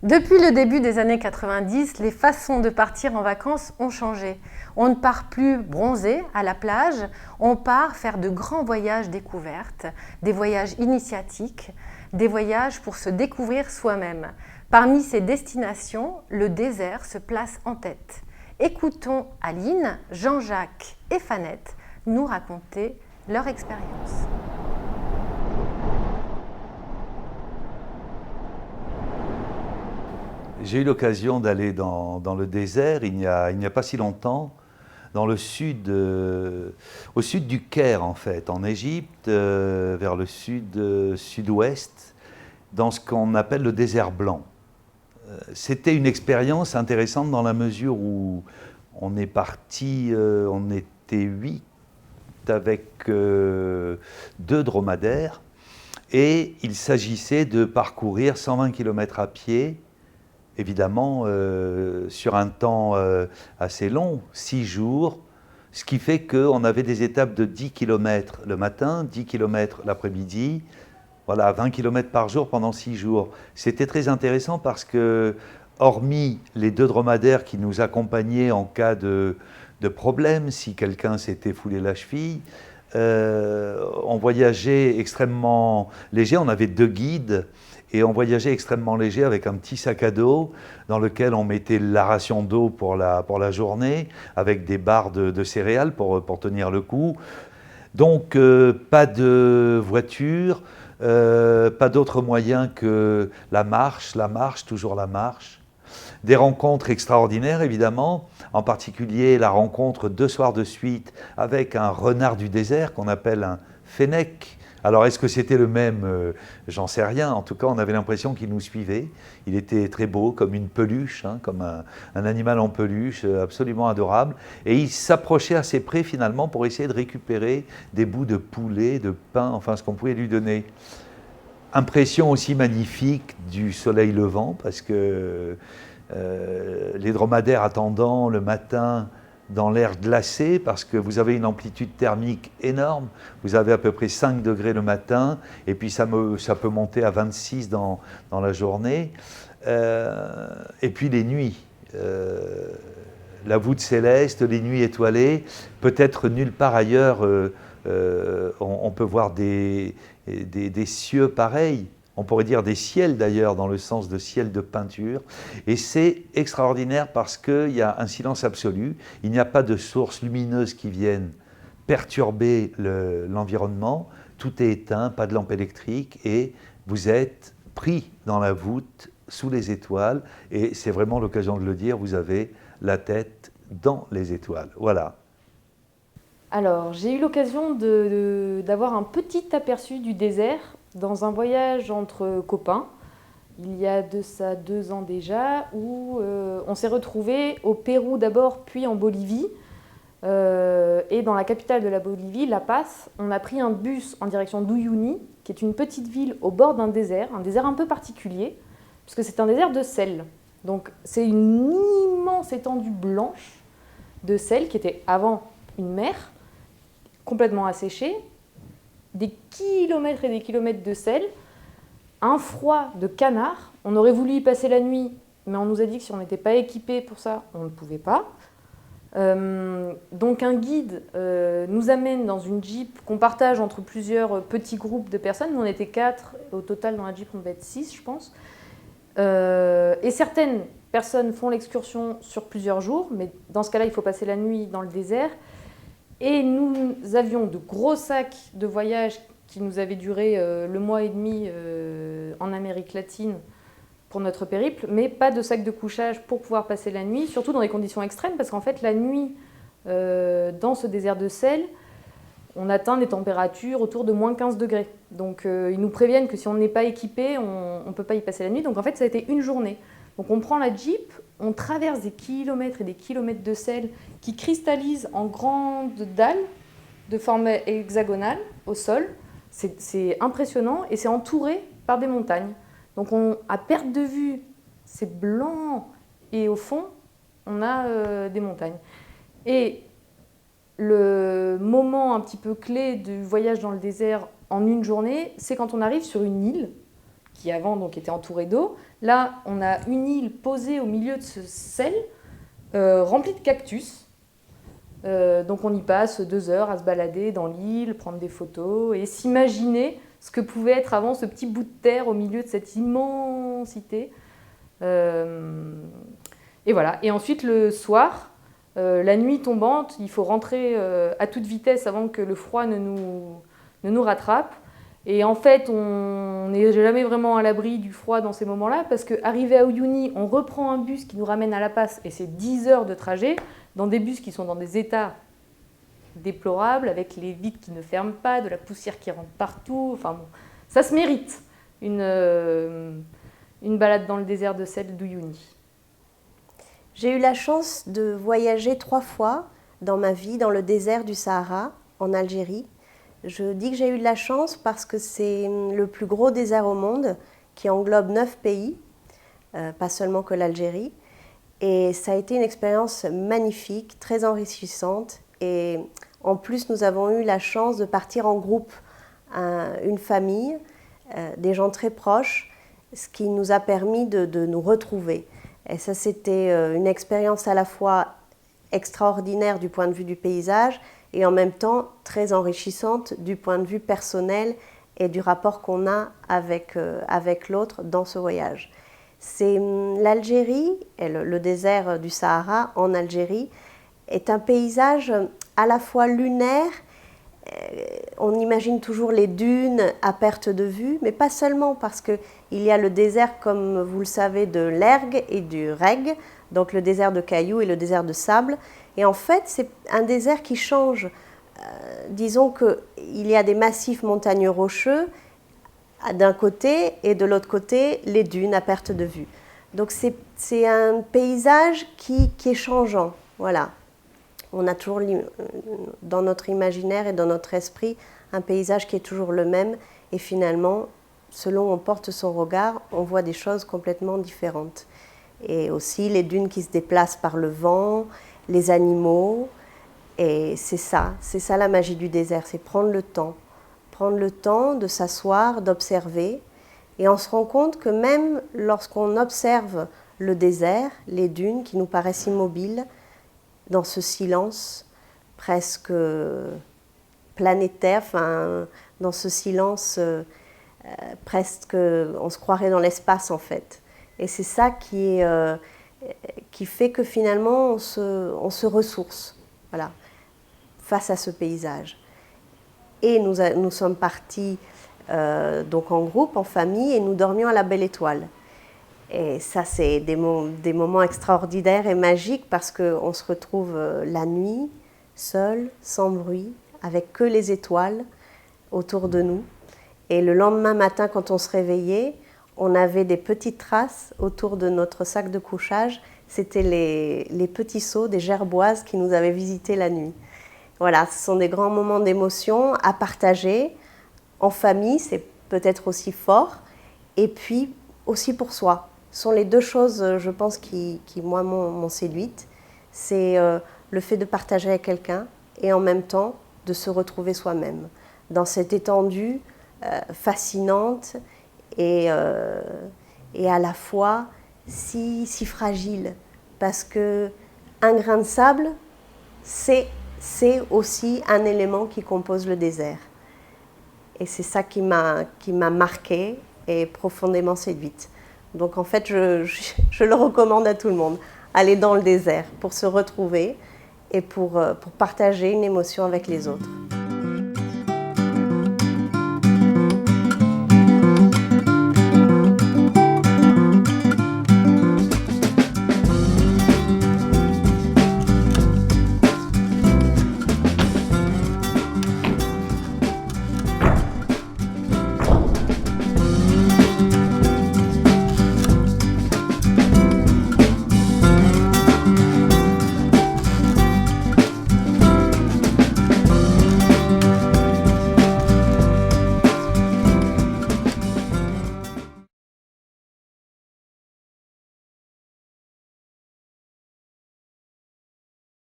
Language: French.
Depuis le début des années 90, les façons de partir en vacances ont changé. On ne part plus bronzer à la plage, on part faire de grands voyages découvertes, des voyages initiatiques, des voyages pour se découvrir soi-même. Parmi ces destinations, le désert se place en tête. Écoutons Aline, Jean-Jacques et Fanette nous raconter leur expérience. J'ai eu l'occasion d'aller dans le désert il n'y a pas si longtemps, dans le sud, au sud du Caire en fait, en Égypte, vers le sud-ouest, dans ce qu'on appelle le désert blanc. C'était une expérience intéressante dans la mesure où on est parti, on était 8 avec 2 dromadaires et il s'agissait de parcourir 120 km à pied, évidemment sur un temps assez long, 6 jours, ce qui fait qu'on avait des étapes de 10 km le matin, 10 km l'après-midi, voilà, 20 km par jour pendant 6 jours. C'était très intéressant parce que, hormis les 2 dromadaires qui nous accompagnaient en cas de problème, si quelqu'un s'était foulé la cheville, on voyageait extrêmement léger, on avait 2 guides, et on voyageait extrêmement léger avec un petit sac à dos dans lequel on mettait la ration d'eau pour la journée, avec des barres de céréales pour tenir le coup. Donc pas de voiture, pas d'autre moyen que la marche, toujours la marche. Des rencontres extraordinaires évidemment, en particulier la rencontre 2 soirs de suite avec un renard du désert qu'on appelle un fennec. Alors est-ce que c'était le même? J'en sais rien. En tout cas, on avait l'impression qu'il nous suivait. Il était très beau, comme une peluche, hein, comme un animal en peluche, absolument adorable. Et il s'approchait assez près finalement pour essayer de récupérer des bouts de poulet, de pain, enfin ce qu'on pouvait lui donner. Impression aussi magnifique du soleil levant, parce que les dromadaires attendant le matin dans l'air glacé, parce que vous avez une amplitude thermique énorme, vous avez à peu près 5 degrés le matin, et puis ça peut monter à 26 dans la journée. Et puis les nuits, la voûte céleste, les nuits étoilées, peut-être nulle part ailleurs on peut voir des cieux pareils. On pourrait dire des ciels d'ailleurs, dans le sens de ciel de peinture. Et c'est extraordinaire parce qu'il y a un silence absolu. Il n'y a pas de sources lumineuses qui viennent perturber l'environnement. Tout est éteint, pas de lampe électrique. Et vous êtes pris dans la voûte, sous les étoiles. Et c'est vraiment l'occasion de le dire, vous avez la tête dans les étoiles. Voilà. Alors, j'ai eu l'occasion d'avoir un petit aperçu du désert dans un voyage entre copains, il y a de ça 2 ans déjà, où on s'est retrouvés au Pérou d'abord, puis en Bolivie. Et dans la capitale de la Bolivie, La Paz, on a pris un bus en direction d'Uyuni, qui est une petite ville au bord d'un désert un peu particulier, puisque c'est un désert de sel. Donc c'est une immense étendue blanche de sel qui était avant une mer, complètement asséchée, des kilomètres et des kilomètres de sel, un froid de canard. On aurait voulu y passer la nuit, mais on nous a dit que si on n'était pas équipé pour ça, on ne pouvait pas. Donc un guide nous amène dans une jeep qu'on partage entre plusieurs petits groupes de personnes. Nous on était 4, au total dans la jeep on devait être 6 je pense. Et certaines personnes font l'excursion sur plusieurs jours, mais dans ce cas-là il faut passer la nuit dans le désert. Et nous avions de gros sacs de voyage qui nous avaient duré le mois et demi en Amérique latine pour notre périple, mais pas de sac de couchage pour pouvoir passer la nuit, surtout dans des conditions extrêmes, parce qu'en fait, la nuit, dans ce désert de sel, on atteint des températures autour de moins 15 degrés. Donc ils nous préviennent que si on n'est pas équipé, on ne peut pas y passer la nuit. Donc en fait, ça a été une journée. Donc on prend la Jeep, on traverse des kilomètres et des kilomètres de sel qui cristallisent en grandes dalles de forme hexagonale au sol. C'est impressionnant et c'est entouré par des montagnes. Donc à perte de vue, c'est blanc et au fond, on a des montagnes. Et le moment un petit peu clé du voyage dans le désert en une journée, c'est quand on arrive sur une île qui avant donc, était entourée d'eau. Là, on a une île posée au milieu de ce sel, remplie de cactus. Donc on y passe 2 heures à se balader dans l'île, prendre des photos et s'imaginer ce que pouvait être avant ce petit bout de terre au milieu de cette immensité. Et voilà. Et ensuite, le soir, la nuit tombante, il faut rentrer à toute vitesse avant que le froid ne nous rattrape. Et en fait, on n'est jamais vraiment à l'abri du froid dans ces moments-là, parce qu'arrivé à Uyuni, on reprend un bus qui nous ramène à La Paz, et c'est 10 heures de trajet, dans des bus qui sont dans des états déplorables, avec les vitres qui ne ferment pas, de la poussière qui rentre partout. Enfin bon, ça se mérite, une balade dans le désert de sel d'Uyuni. J'ai eu la chance de voyager 3 fois dans ma vie dans le désert du Sahara, en Algérie. Je dis que j'ai eu de la chance parce que c'est le plus gros désert au monde qui englobe 9 pays, pas seulement que l'Algérie. Et ça a été une expérience magnifique, très enrichissante. Et en plus, nous avons eu la chance de partir en groupe, une famille, des gens très proches, ce qui nous a permis de nous retrouver. Et ça, c'était une expérience à la fois extraordinaire du point de vue du paysage et en même temps très enrichissante du point de vue personnel et du rapport qu'on a avec l'autre dans ce voyage. C'est l'Algérie, et le désert du Sahara en Algérie, est un paysage à la fois lunaire. On imagine toujours les dunes à perte de vue, mais pas seulement, parce qu'il y a le désert, comme vous le savez, de l'Ergue et du Reg, donc le désert de cailloux et le désert de sable. Et en fait, c'est un désert qui change. Disons qu'il y a des massifs montagneux rocheux d'un côté et de l'autre côté, les dunes à perte de vue. Donc c'est un paysage qui est changeant. Voilà. On a toujours dans notre imaginaire et dans notre esprit un paysage qui est toujours le même. Et finalement, selon où on porte son regard, on voit des choses complètement différentes. Et aussi les dunes qui se déplacent par le vent, les animaux. Et c'est ça la magie du désert, c'est prendre le temps de s'asseoir, d'observer. Et on se rend compte que même lorsqu'on observe le désert, les dunes qui nous paraissent immobiles, dans ce silence presque planétaire, enfin, dans ce silence presque, on se croirait dans l'espace en fait. Et c'est ça qui fait que finalement on se ressource, voilà, face à ce paysage. Et nous sommes partis donc en groupe, en famille, et nous dormions à la Belle Étoile. Et ça, c'est des moments extraordinaires et magiques parce qu'on se retrouve la nuit, seul, sans bruit, avec que les étoiles autour de nous. Et le lendemain matin, quand on se réveillait, on avait des petites traces autour de notre sac de couchage. C'était les petits seaux des gerboises qui nous avaient visités la nuit. Voilà, ce sont des grands moments d'émotion à partager en famille, c'est peut-être aussi fort, et puis aussi pour soi. Ce sont les 2 choses, je pense, qui moi, m'ont séduite. C'est le fait de partager avec quelqu'un et en même temps de se retrouver soi-même dans cette étendue fascinante et à la fois si fragile. Parce qu'un grain de sable, c'est aussi un élément qui compose le désert. Et c'est ça qui m'a marquée et profondément séduite. Donc en fait, je le recommande à tout le monde. Aller dans le désert pour se retrouver et pour partager une émotion avec les autres.